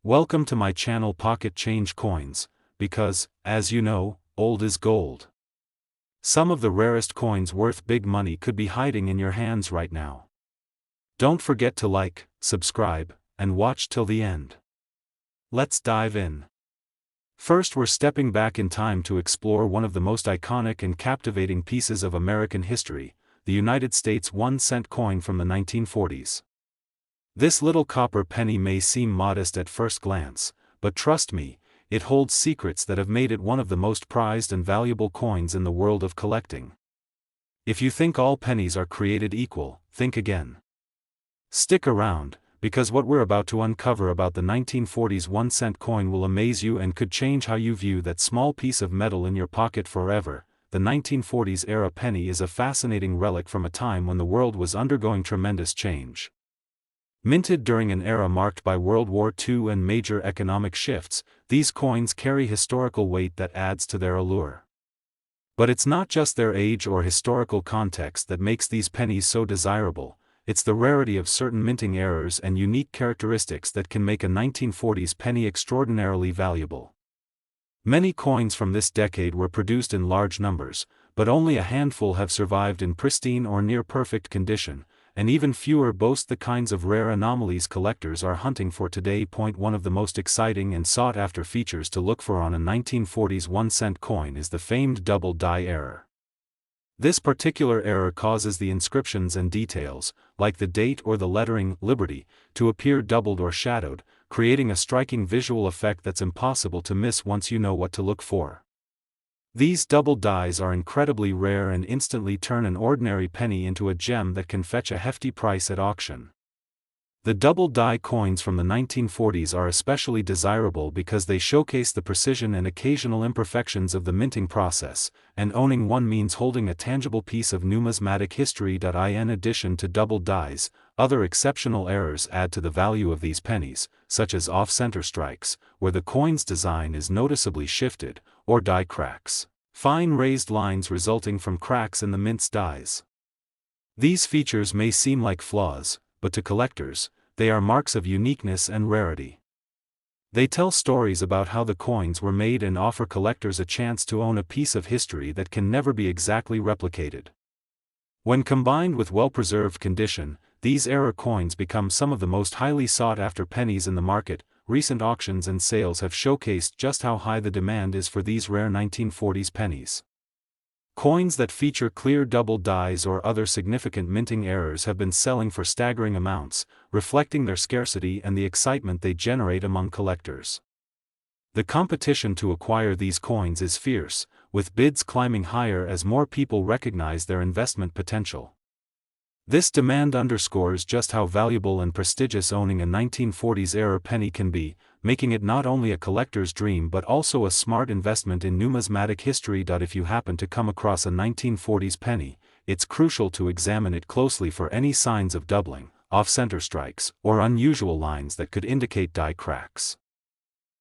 Welcome to my channel Pocket Change Coins, because, as you know, old is gold. Some of the rarest coins worth big money could be hiding in your hands right now. Don't forget to like, subscribe, and watch till the end. Let's dive in. First, we're stepping back in time to explore one of the most iconic and captivating pieces of American history, the United States 1-cent coin from the 1940s. This little copper penny may seem modest at first glance, but trust me, it holds secrets that have made it one of the most prized and valuable coins in the world of collecting. If you think all pennies are created equal, think again. Stick around, because what we're about to uncover about the 1940s 1-cent coin will amaze you and could change how you view that small piece of metal in your pocket forever. The 1940s era penny is a fascinating relic from a time when the world was undergoing tremendous change. Minted during an era marked by World War II and major economic shifts, these coins carry historical weight that adds to their allure. But it's not just their age or historical context that makes these pennies so desirable, it's the rarity of certain minting errors and unique characteristics that can make a 1940s penny extraordinarily valuable. Many coins from this decade were produced in large numbers, but only a handful have survived in pristine or near-perfect condition, and even fewer boast the kinds of rare anomalies collectors are hunting for today. One of the most exciting and sought-after features to look for on a 1940s 1-cent coin is the famed double die error. This particular error causes the inscriptions and details, like the date or the lettering Liberty, to appear doubled or shadowed, creating a striking visual effect that's impossible to miss once you know what to look for. These double dies are incredibly rare and instantly turn an ordinary penny into a gem that can fetch a hefty price at auction. The double die coins from the 1940s are especially desirable because they showcase the precision and occasional imperfections of the minting process, and owning one means holding a tangible piece of numismatic history. In addition to double dies, other exceptional errors add to the value of these pennies, such as off-center strikes, where the coin's design is noticeably shifted, or die cracks, fine raised lines resulting from cracks in the mint's dies. These features may seem like flaws, but to collectors, they are marks of uniqueness and rarity. They tell stories about how the coins were made and offer collectors a chance to own a piece of history that can never be exactly replicated. When combined with well-preserved condition, these error coins become some of the most highly sought-after pennies in the market. Recent auctions and sales have showcased just how high the demand is for these rare 1940s pennies. Coins that feature clear double dies or other significant minting errors have been selling for staggering amounts, reflecting their scarcity and the excitement they generate among collectors. The competition to acquire these coins is fierce, with bids climbing higher as more people recognize their investment potential. This demand underscores just how valuable and prestigious owning a 1940s era penny can be, making it not only a collector's dream but also a smart investment in numismatic history. If you happen to come across a 1940s penny, it's crucial to examine it closely for any signs of doubling, off-center strikes, or unusual lines that could indicate die cracks.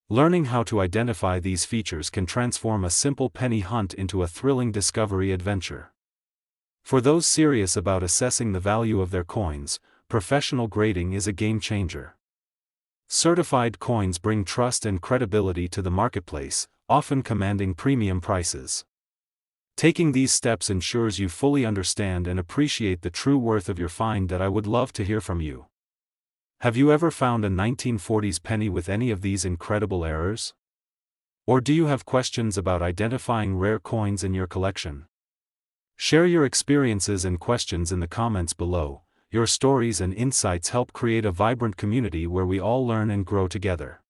Learning how to identify these features can transform a simple penny hunt into a thrilling discovery adventure. For those serious about assessing the value of their coins, professional grading is a game changer. Certified coins bring trust and credibility to the marketplace, often commanding premium prices. Taking these steps ensures you fully understand and appreciate the true worth of your find. I would love to hear from you. Have you ever found a 1940s penny with any of these incredible errors? Or do you have questions about identifying rare coins in your collection? Share your experiences and questions in the comments below. Your stories and insights help create a vibrant community where we all learn and grow together.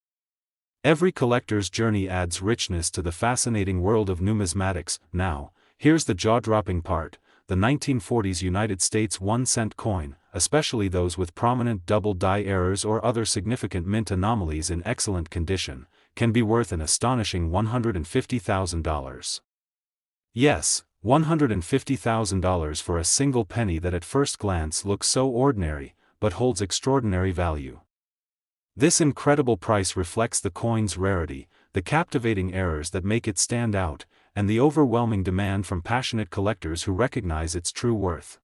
Every collector's journey adds richness to the fascinating world of numismatics. Now, here's the jaw-dropping part: the 1940s United States 1-cent coin, especially those with prominent double die errors or other significant mint anomalies in excellent condition, can be worth an astonishing $150,000. Yes, $150,000 for a single penny that at first glance looks so ordinary, but holds extraordinary value. This incredible price reflects the coin's rarity, the captivating errors that make it stand out, and the overwhelming demand from passionate collectors who recognize its true worth.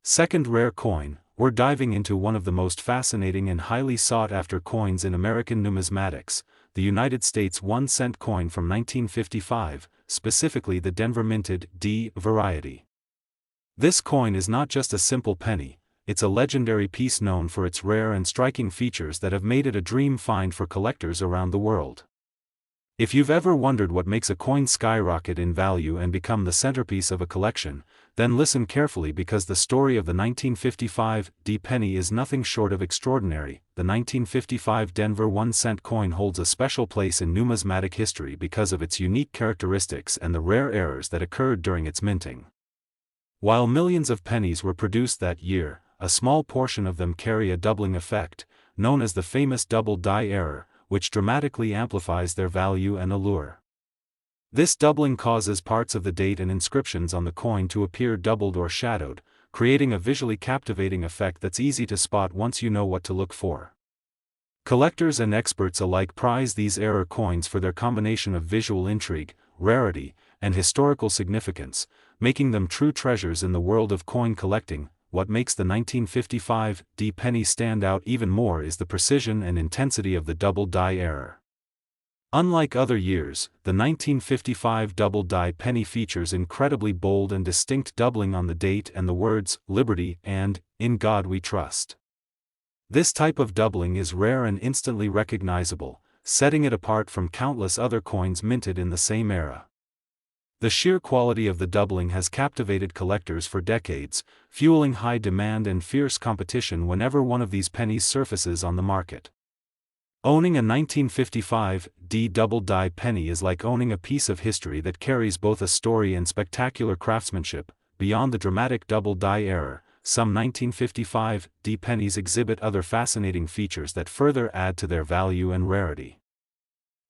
Second rare coin, we're diving into one of the most fascinating and highly sought-after coins in American numismatics, the United States 1-cent coin from 1955, specifically the Denver minted D variety. This coin is not just a simple penny, it's a legendary piece known for its rare and striking features that have made it a dream find for collectors around the world. If you've ever wondered what makes a coin skyrocket in value and become the centerpiece of a collection, then listen carefully because the story of the 1955 D penny is nothing short of extraordinary. The 1955 Denver 1-cent coin holds a special place in numismatic history because of its unique characteristics and the rare errors that occurred during its minting. While millions of pennies were produced that year, a small portion of them carry a doubling effect, known as the famous double die error, which dramatically amplifies their value and allure. This doubling causes parts of the date and inscriptions on the coin to appear doubled or shadowed, creating a visually captivating effect that's easy to spot once you know what to look for. Collectors and experts alike prize these error coins for their combination of visual intrigue, rarity, and historical significance, making them true treasures in the world of coin collecting. What makes the 1955 D penny stand out even more is the precision and intensity of the double die error. Unlike other years, the 1955 double die penny features incredibly bold and distinct doubling on the date and the words, "Liberty" and "In God We Trust." This type of doubling is rare and instantly recognizable, setting it apart from countless other coins minted in the same era. The sheer quality of the doubling has captivated collectors for decades, fueling high demand and fierce competition whenever one of these pennies surfaces on the market. Owning a 1955 D double die penny is like owning a piece of history that carries both a story and spectacular craftsmanship. Beyond the dramatic double die error, some 1955 D pennies exhibit other fascinating features that further add to their value and rarity.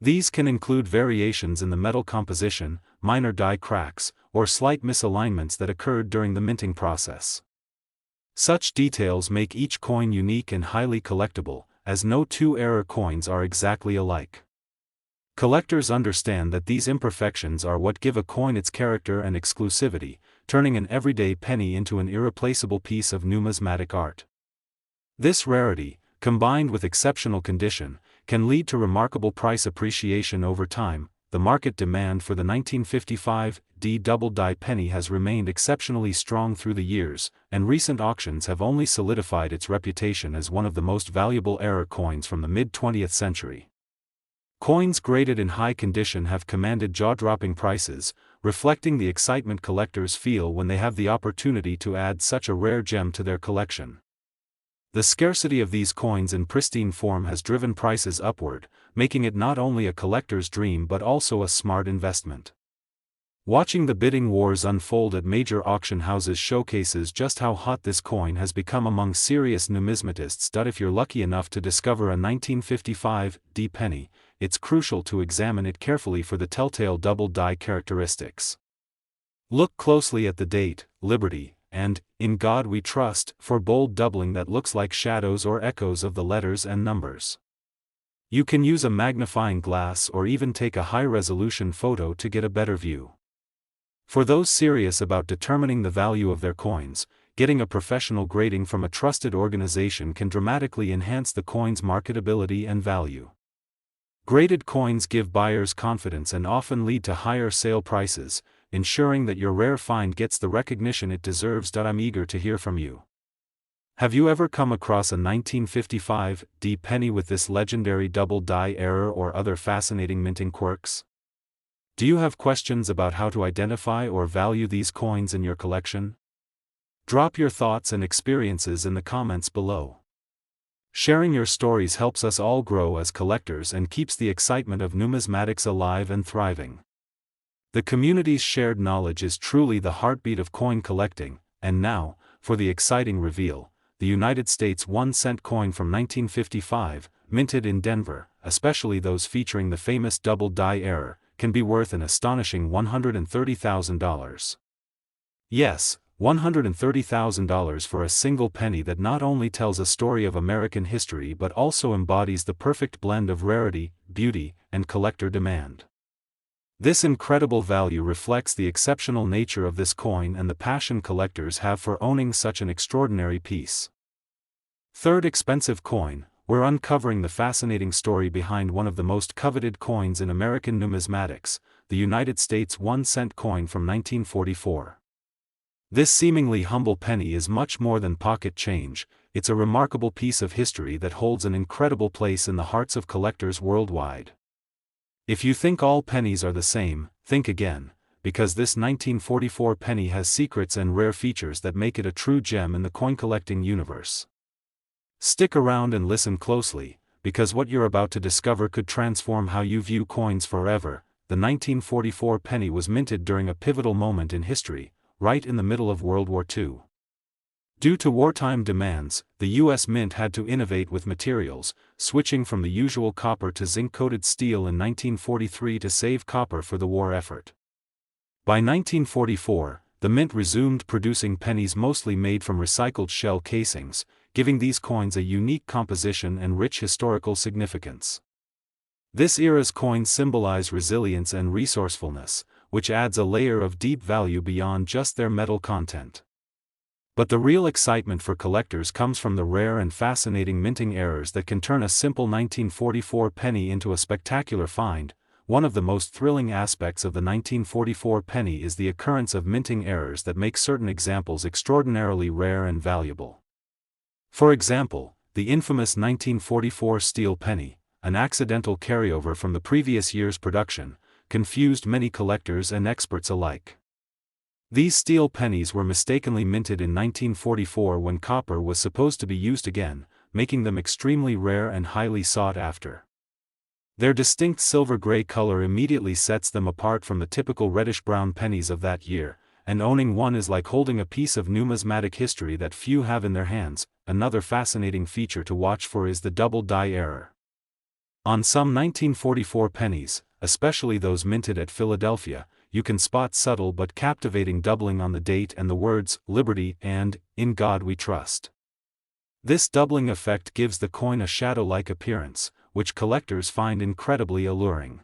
These can include variations in the metal composition, minor die cracks, or slight misalignments that occurred during the minting process. Such details make each coin unique and highly collectible, as no two error coins are exactly alike. Collectors understand that these imperfections are what give a coin its character and exclusivity, turning an everyday penny into an irreplaceable piece of numismatic art. This rarity, combined with exceptional condition, can lead to remarkable price appreciation over time. The market demand for the 1955 D double die penny has remained exceptionally strong through the years, and recent auctions have only solidified its reputation as one of the most valuable error coins from the mid-20th century. Coins graded in high condition have commanded jaw-dropping prices, reflecting the excitement collectors feel when they have the opportunity to add such a rare gem to their collection. The scarcity of these coins in pristine form has driven prices upward, making it not only a collector's dream but also a smart investment. Watching the bidding wars unfold at major auction houses showcases just how hot this coin has become among serious numismatists. If you're lucky enough to discover a 1955 D penny, it's crucial to examine it carefully for the telltale double die characteristics. Look closely at the date, "Liberty," and "In God We Trust" for bold doubling that looks like shadows or echoes of the letters and numbers. You can use a magnifying glass or even take a high-resolution photo to get a better view. For those serious about determining the value of their coins, getting a professional grading from a trusted organization can dramatically enhance the coin's marketability and value. Graded coins give buyers confidence and often lead to higher sale prices, ensuring that your rare find gets the recognition it deserves. I'm eager to hear from you. Have you ever come across a 1955 D penny with this legendary double die error or other fascinating minting quirks? Do you have questions about how to identify or value these coins in your collection? Drop your thoughts and experiences in the comments below. Sharing your stories helps us all grow as collectors and keeps the excitement of numismatics alive and thriving. The community's shared knowledge is truly the heartbeat of coin collecting, and now, for the exciting reveal, the United States 1-cent coin from 1955, minted in Denver, especially those featuring the famous double die error, can be worth an astonishing $130,000. Yes, $130,000 for a single penny that not only tells a story of American history but also embodies the perfect blend of rarity, beauty, and collector demand. This incredible value reflects the exceptional nature of this coin and the passion collectors have for owning such an extraordinary piece. Third expensive coin, we're uncovering the fascinating story behind one of the most coveted coins in American numismatics, the United States 1-cent coin from 1944. This seemingly humble penny is much more than pocket change. It's a remarkable piece of history that holds an incredible place in the hearts of collectors worldwide. If you think all pennies are the same, think again, because this 1944 penny has secrets and rare features that make it a true gem in the coin collecting universe. Stick around and listen closely, because what you're about to discover could transform how you view coins forever. The 1944 penny was minted during a pivotal moment in history, right in the middle of World War II. Due to wartime demands, the U.S. Mint had to innovate with materials, switching from the usual copper to zinc-coated steel in 1943 to save copper for the war effort. By 1944, the Mint resumed producing pennies mostly made from recycled shell casings, giving these coins a unique composition and rich historical significance. This era's coins symbolize resilience and resourcefulness, which adds a layer of deep value beyond just their metal content. But the real excitement for collectors comes from the rare and fascinating minting errors that can turn a simple 1944 penny into a spectacular find. One of the most thrilling aspects of the 1944 penny is the occurrence of minting errors that make certain examples extraordinarily rare and valuable. For example, the infamous 1944 steel penny, an accidental carryover from the previous year's production, confused many collectors and experts alike. These steel pennies were mistakenly minted in 1944 when copper was supposed to be used again, making them extremely rare and highly sought after. Their distinct silver-gray color immediately sets them apart from the typical reddish-brown pennies of that year, and owning one is like holding a piece of numismatic history that few have in their hands. Another fascinating feature to watch for is the double die error. On some 1944 pennies, especially those minted at Philadelphia, you can spot subtle but captivating doubling on the date and the words, "Liberty" and "In God We Trust." This doubling effect gives the coin a shadow-like appearance, which collectors find incredibly alluring.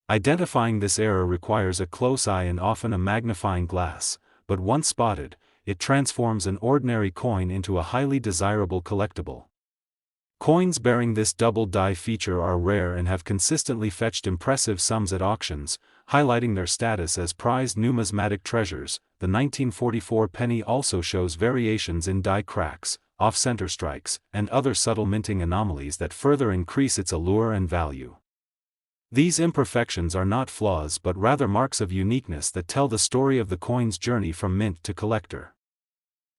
Identifying this error requires a close eye and often a magnifying glass, but once spotted, it transforms an ordinary coin into a highly desirable collectible. Coins bearing this double die feature are rare and have consistently fetched impressive sums at auctions, highlighting their status as prized numismatic treasures. The 1944 penny also shows variations in die cracks, off-center strikes, and other subtle minting anomalies that further increase its allure and value. These imperfections are not flaws but rather marks of uniqueness that tell the story of the coin's journey from mint to collector.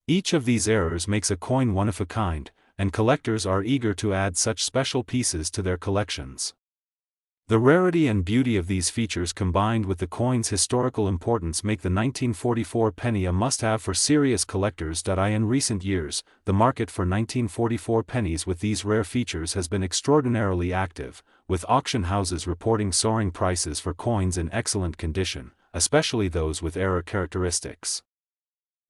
Each of these errors makes a coin one of a kind, and collectors are eager to add such special pieces to their collections. The rarity and beauty of these features combined with the coin's historical importance make the 1944 penny a must-have for serious collectors. In recent years, the market for 1944 pennies with these rare features has been extraordinarily active, with auction houses reporting soaring prices for coins in excellent condition, especially those with error characteristics.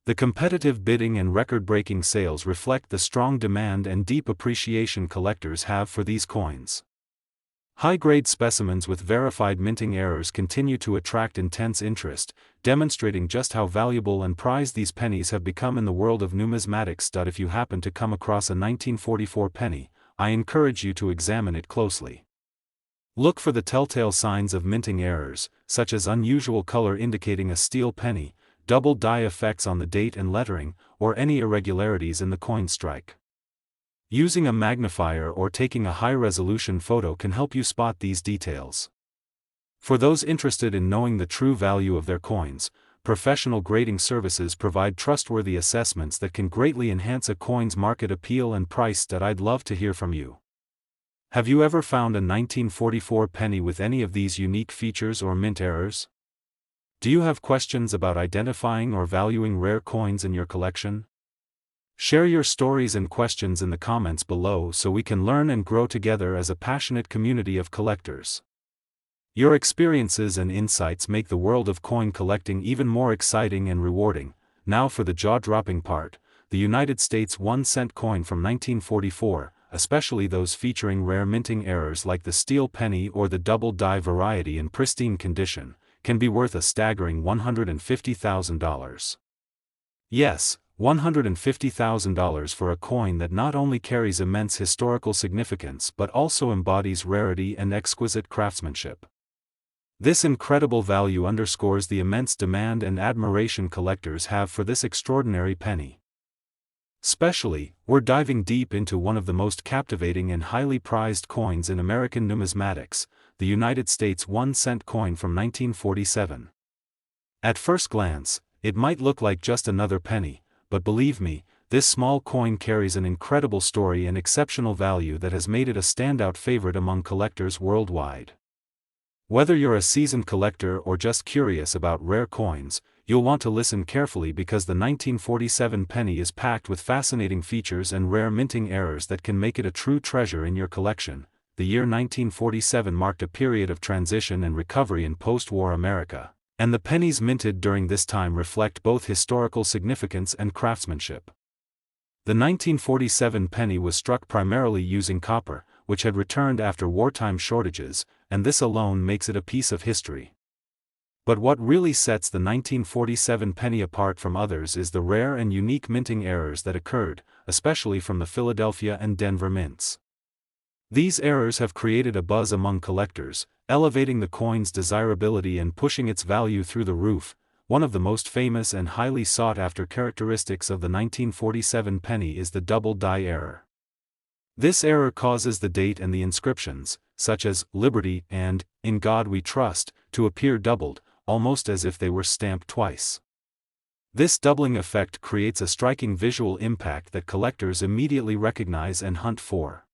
The competitive bidding and record-breaking sales reflect the strong demand and deep appreciation collectors have for these coins. High-grade specimens with verified minting errors continue to attract intense interest, demonstrating just how valuable and prized these pennies have become in the world of numismatics. If you happen to come across a 1944 penny, I encourage you to examine it closely. Look for the telltale signs of minting errors, such as unusual color indicating a steel penny, double die effects on the date and lettering, or any irregularities in the coin strike. Using a magnifier or taking a high-resolution photo can help you spot these details. For those interested in knowing the true value of their coins, professional grading services provide trustworthy assessments that can greatly enhance a coin's market appeal and price. I'd love to hear from you. Have you ever found a 1944 penny with any of these unique features or mint errors? Do you have questions about identifying or valuing rare coins in your collection? Share your stories and questions in the comments below so we can learn and grow together as a passionate community of collectors. Your experiences and insights make the world of coin collecting even more exciting and rewarding. Now for the jaw-dropping part, the United States 1-cent coin from 1944, especially those featuring rare minting errors like the steel penny or the double die variety in pristine condition, can be worth a staggering $150,000. Yes, $150,000 for a coin that not only carries immense historical significance but also embodies rarity and exquisite craftsmanship. This incredible value underscores the immense demand and admiration collectors have for this extraordinary penny. Especially, we're diving deep into one of the most captivating and highly prized coins in American numismatics, the United States 1-cent coin from 1947. At first glance, it might look like just another penny, but believe me, this small coin carries an incredible story and exceptional value that has made it a standout favorite among collectors worldwide. Whether you're a seasoned collector or just curious about rare coins, you'll want to listen carefully because the 1947 penny is packed with fascinating features and rare minting errors that can make it a true treasure in your collection. The year 1947 marked a period of transition and recovery in post-war America, and the pennies minted during this time reflect both historical significance and craftsmanship. The 1947 penny was struck primarily using copper, which had returned after wartime shortages, and this alone makes it a piece of history. But what really sets the 1947 penny apart from others is the rare and unique minting errors that occurred, especially from the Philadelphia and Denver mints. These errors have created a buzz among collectors, elevating the coin's desirability and pushing its value through the roof. One of the most famous and highly sought-after characteristics of the 1947 penny is the double die error. This error causes the date and the inscriptions, such as "Liberty" and "In God We Trust," to appear doubled, almost as if they were stamped twice. This doubling effect creates a striking visual impact that collectors immediately recognize and hunt for.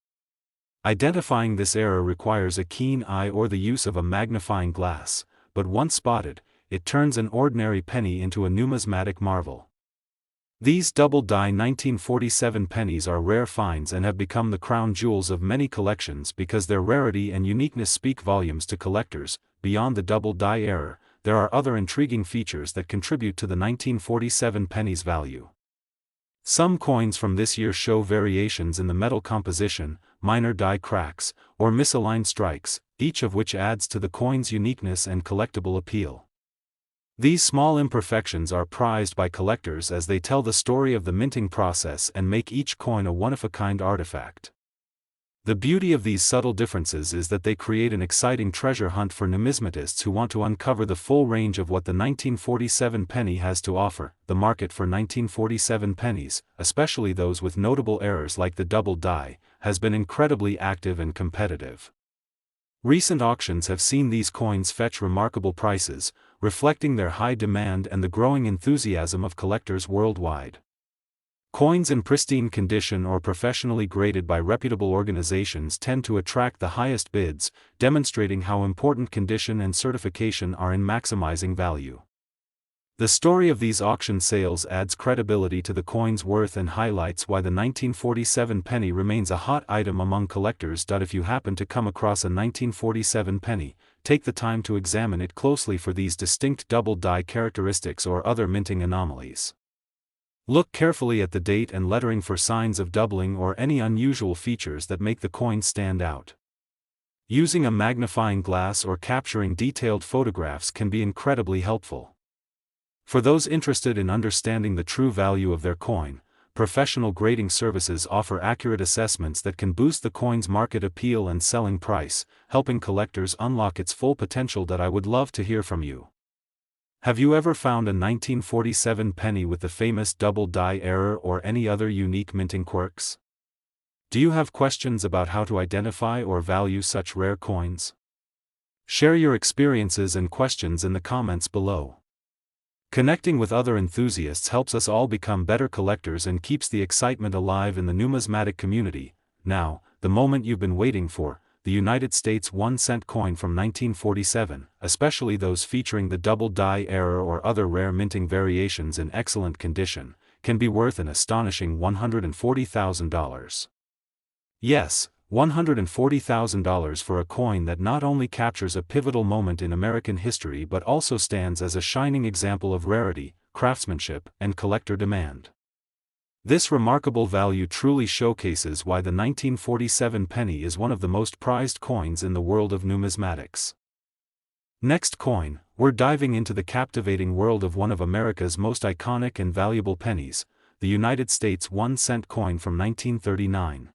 Identifying this error requires a keen eye or the use of a magnifying glass, but once spotted, it turns an ordinary penny into a numismatic marvel. These double-die 1947 pennies are rare finds and have become the crown jewels of many collections because their rarity and uniqueness speak volumes to collectors. Beyond the double-die error, there are other intriguing features that contribute to the 1947 penny's value. Some coins from this year show variations in the metal composition, minor die cracks, or misaligned strikes, each of which adds to the coin's uniqueness and collectible appeal. These small imperfections are prized by collectors as they tell the story of the minting process and make each coin a one-of-a-kind artifact. The beauty of these subtle differences is that they create an exciting treasure hunt for numismatists who want to uncover the full range of what the 1947 penny has to offer. The market for 1947 pennies, especially those with notable errors like the double die, has been incredibly active and competitive. Recent auctions have seen these coins fetch remarkable prices, reflecting their high demand and the growing enthusiasm of collectors worldwide. Coins in pristine condition or professionally graded by reputable organizations tend to attract the highest bids, demonstrating how important condition and certification are in maximizing value. The story of these auction sales adds credibility to the coin's worth and highlights why the 1947 penny remains a hot item among collectors. If you happen to come across a 1947 penny, take the time to examine it closely for these distinct double die characteristics or other minting anomalies. Look carefully at the date and lettering for signs of doubling or any unusual features that make the coin stand out. Using a magnifying glass or capturing detailed photographs can be incredibly helpful. For those interested in understanding the true value of their coin, professional grading services offer accurate assessments that can boost the coin's market appeal and selling price, helping collectors unlock its full potential. I would love to hear from you. Have you ever found a 1947 penny with the famous double die error or any other unique minting quirks? Do you have questions about how to identify or value such rare coins? Share your experiences and questions in the comments below. Connecting with other enthusiasts helps us all become better collectors and keeps the excitement alive in the numismatic community. Now, the moment you've been waiting for, the United States 1-cent coin from 1947, especially those featuring the double die error or other rare minting variations in excellent condition, can be worth an astonishing $140,000. Yes, $140,000 for a coin that not only captures a pivotal moment in American history but also stands as a shining example of rarity, craftsmanship, and collector demand. This remarkable value truly showcases why the 1947 penny is one of the most prized coins in the world of numismatics. Next coin, we're diving into the captivating world of one of America's most iconic and valuable pennies, the United States 1-cent coin from 1939.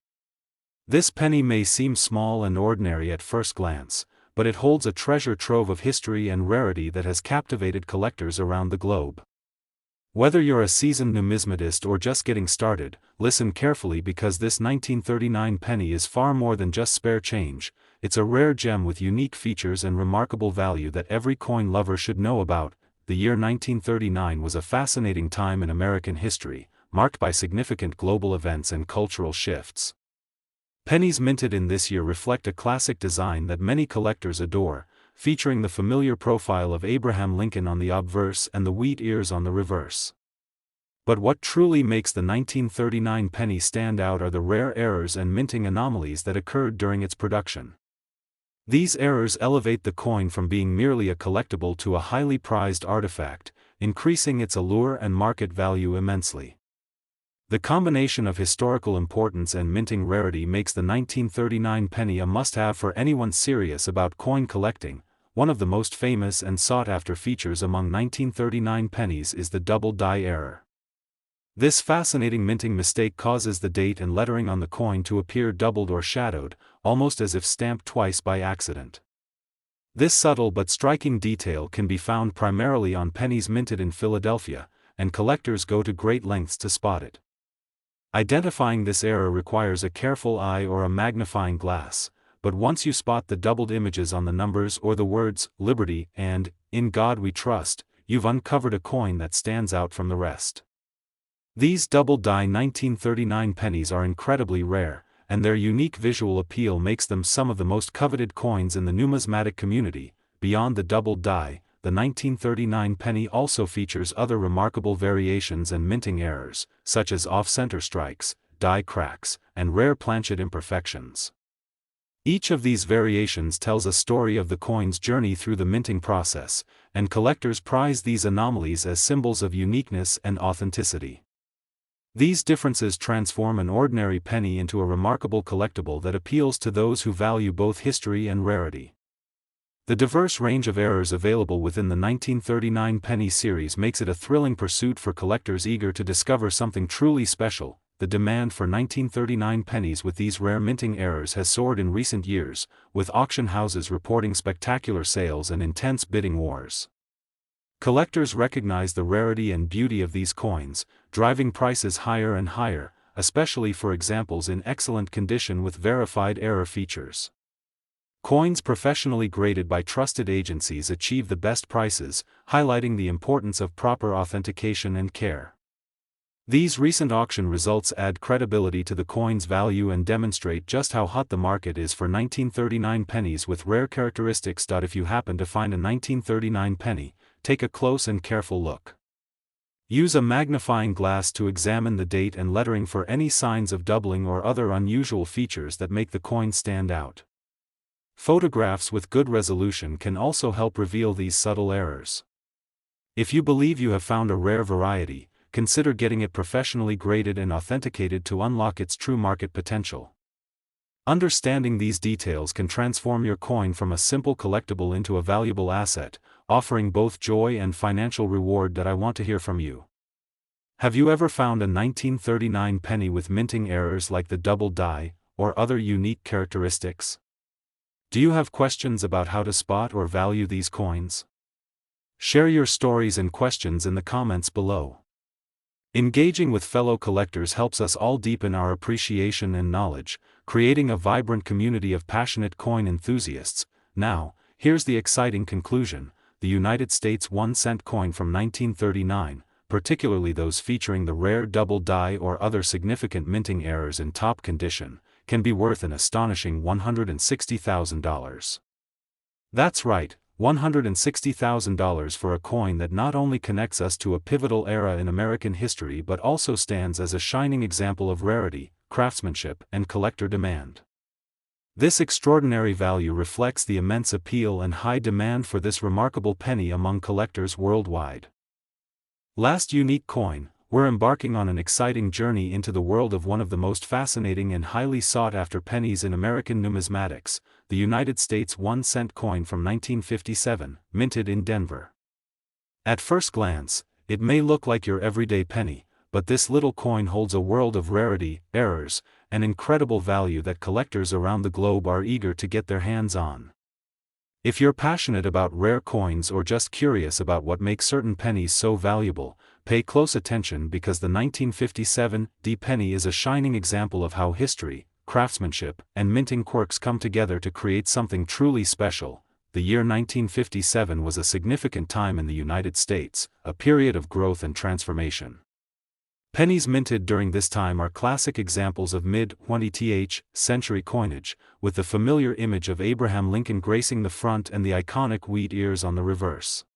This penny may seem small and ordinary at first glance, but it holds a treasure trove of history and rarity that has captivated collectors around the globe. Whether you're a seasoned numismatist or just getting started, listen carefully because this 1939 penny is far more than just spare change. It's a rare gem with unique features and remarkable value that every coin lover should know about. The year 1939 was a fascinating time in American history, marked by significant global events and cultural shifts. Pennies minted in this year reflect a classic design that many collectors adore, featuring the familiar profile of Abraham Lincoln on the obverse and the wheat ears on the reverse. But what truly makes the 1939 penny stand out are the rare errors and minting anomalies that occurred during its production. These errors elevate the coin from being merely a collectible to a highly prized artifact, increasing its allure and market value immensely. The combination of historical importance and minting rarity makes the 1939 penny a must-have for anyone serious about coin collecting. One of the most famous and sought-after features among 1939 pennies is the double die error. This fascinating minting mistake causes the date and lettering on the coin to appear doubled or shadowed, almost as if stamped twice by accident. This subtle but striking detail can be found primarily on pennies minted in Philadelphia, and collectors go to great lengths to spot it. Identifying this error requires a careful eye or a magnifying glass, but once you spot the doubled images on the numbers or the words, Liberty and, In God We Trust, you've uncovered a coin that stands out from the rest. These double-die 1939 pennies are incredibly rare, and their unique visual appeal makes them some of the most coveted coins in the numismatic community. Beyond the double-die, the 1939 penny also features other remarkable variations and minting errors, such as off-center strikes, die cracks, and rare planchet imperfections. Each of these variations tells a story of the coin's journey through the minting process, and collectors prize these anomalies as symbols of uniqueness and authenticity. These differences transform an ordinary penny into a remarkable collectible that appeals to those who value both history and rarity. The diverse range of errors available within the 1939 penny series makes it a thrilling pursuit for collectors eager to discover something truly special. The demand for 1939 pennies with these rare minting errors has soared in recent years, with auction houses reporting spectacular sales and intense bidding wars. Collectors recognize the rarity and beauty of these coins, driving prices higher and higher, especially for examples in excellent condition with verified error features. Coins professionally graded by trusted agencies achieve the best prices, highlighting the importance of proper authentication and care. These recent auction results add credibility to the coin's value and demonstrate just how hot the market is for 1939 pennies with rare characteristics. If you happen to find a 1939 penny, take a close and careful look. Use a magnifying glass to examine the date and lettering for any signs of doubling or other unusual features that make the coin stand out. Photographs with good resolution can also help reveal these subtle errors. If you believe you have found a rare variety, consider getting it professionally graded and authenticated to unlock its true market potential. Understanding these details can transform your coin from a simple collectible into a valuable asset, offering both joy and financial reward. I want to hear from you. Have you ever found a 1939 penny with minting errors like the double die, or other unique characteristics? Do you have questions about how to spot or value these coins? Share your stories and questions in the comments below. Engaging with fellow collectors helps us all deepen our appreciation and knowledge, creating a vibrant community of passionate coin enthusiasts. Now, here's the exciting conclusion: the United States 1-cent coin from 1939, particularly those featuring the rare double die or other significant minting errors in top condition, can be worth an astonishing $160,000. That's right, $160,000 for a coin that not only connects us to a pivotal era in American history but also stands as a shining example of rarity, craftsmanship, and collector demand. This extraordinary value reflects the immense appeal and high demand for this remarkable penny among collectors worldwide. Last unique coin, we're embarking on an exciting journey into the world of one of the most fascinating and highly sought-after pennies in American numismatics, the United States 1-cent coin from 1957, minted in Denver. At first glance, it may look like your everyday penny, but this little coin holds a world of rarity, errors, and incredible value that collectors around the globe are eager to get their hands on. If you're passionate about rare coins or just curious about what makes certain pennies so valuable, pay close attention because the 1957 D penny is a shining example of how history, craftsmanship, and minting quirks come together to create something truly special. The year 1957 was a significant time in the United States, a period of growth and transformation. Pennies minted during this time are classic examples of mid-20th century coinage, with the familiar image of Abraham Lincoln gracing the front and the iconic wheat ears on the reverse.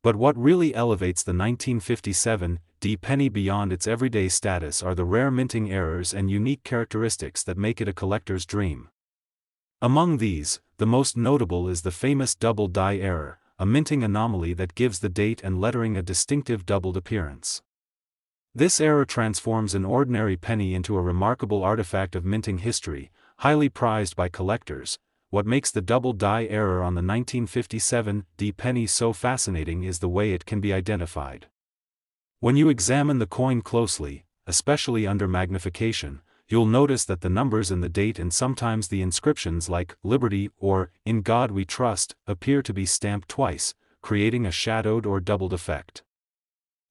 But what really elevates the 1957 D penny beyond its everyday status are the rare minting errors and unique characteristics that make it a collector's dream. Among these, the most notable is the famous double die error, a minting anomaly that gives the date and lettering a distinctive doubled appearance. This error transforms an ordinary penny into a remarkable artifact of minting history, highly prized by collectors. What makes the double die error on the 1957 D penny so fascinating is the way it can be identified. When you examine the coin closely, especially under magnification, you'll notice that the numbers in the date and sometimes the inscriptions like "Liberty" or "In God We Trust" appear to be stamped twice, creating a shadowed or doubled effect.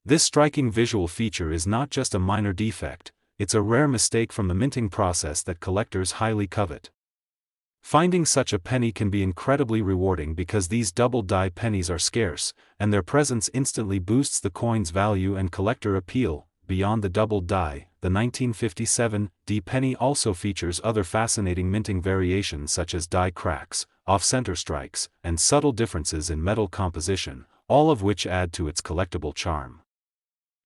This striking visual feature is not just a minor defect, it's a rare mistake from the minting process that collectors highly covet. Finding such a penny can be incredibly rewarding because these double die pennies are scarce, and their presence instantly boosts the coin's value and collector appeal. Beyond the double die, the 1957 D penny also features other fascinating minting variations such as die cracks, off-center strikes, and subtle differences in metal composition, all of which add to its collectible charm.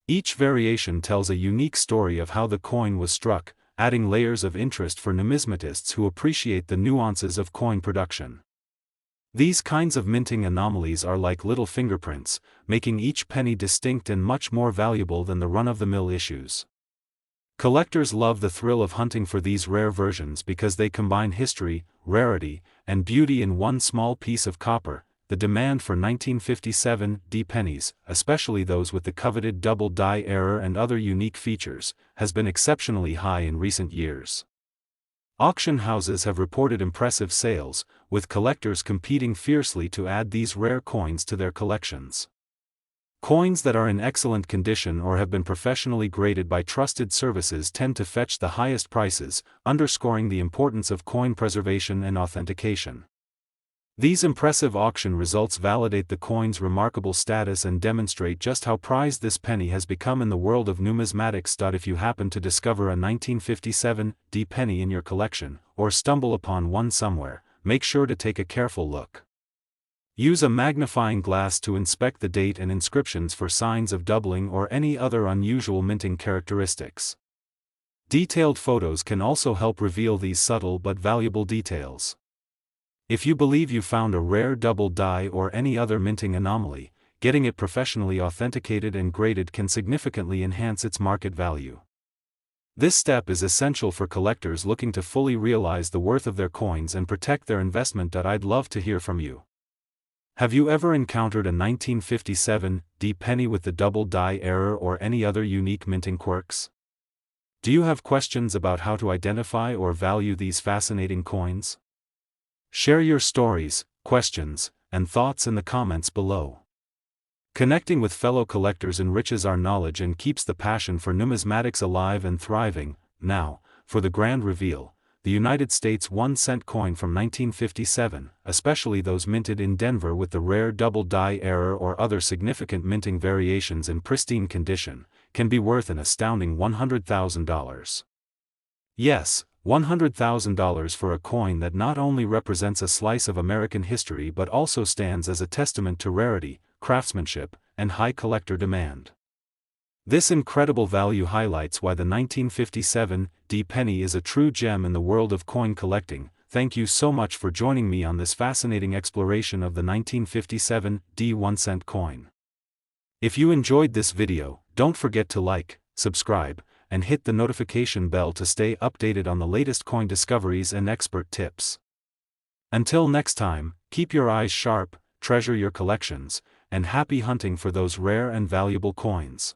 Each variation tells a unique story of how the coin was struck, adding layers of interest for numismatists who appreciate the nuances of coin production. These kinds of minting anomalies are like little fingerprints, making each penny distinct and much more valuable than the run-of-the-mill issues. Collectors love the thrill of hunting for these rare versions because they combine history, rarity, and beauty in one small piece of copper. The demand for 1957 D pennies, especially those with the coveted double die error and other unique features, has been exceptionally high in recent years. Auction houses have reported impressive sales, with collectors competing fiercely to add these rare coins to their collections. Coins that are in excellent condition or have been professionally graded by trusted services tend to fetch the highest prices, underscoring the importance of coin preservation and authentication. These impressive auction results validate the coin's remarkable status and demonstrate just how prized this penny has become in the world of numismatics. If you happen to discover a 1957 D penny in your collection, or stumble upon one somewhere, make sure to take a careful look. Use a magnifying glass to inspect the date and inscriptions for signs of doubling or any other unusual minting characteristics. Detailed photos can also help reveal these subtle but valuable details. If you believe you found a rare double die or any other minting anomaly, getting it professionally authenticated and graded can significantly enhance its market value. This step is essential for collectors looking to fully realize the worth of their coins and protect their investment. I'd love to hear from you. Have you ever encountered a 1957 D penny with the double die error or any other unique minting quirks? Do you have questions about how to identify or value these fascinating coins? Share your stories, questions, and thoughts in the comments below. Connecting with fellow collectors enriches our knowledge and keeps the passion for numismatics alive and thriving. Now, for the grand reveal, the United States 1-cent coin from 1957, especially those minted in Denver with the rare double die error or other significant minting variations in pristine condition, can be worth an astounding $100,000. Yes, $100,000 for a coin that not only represents a slice of American history but also stands as a testament to rarity, craftsmanship, and high collector demand. This incredible value highlights why the 1957 D penny is a true gem in the world of coin collecting. Thank you so much for joining me on this fascinating exploration of the 1957 D 1-cent coin. If you enjoyed this video, don't forget to like, subscribe, and hit the notification bell to stay updated on the latest coin discoveries and expert tips. Until next time, keep your eyes sharp, treasure your collections, and happy hunting for those rare and valuable coins.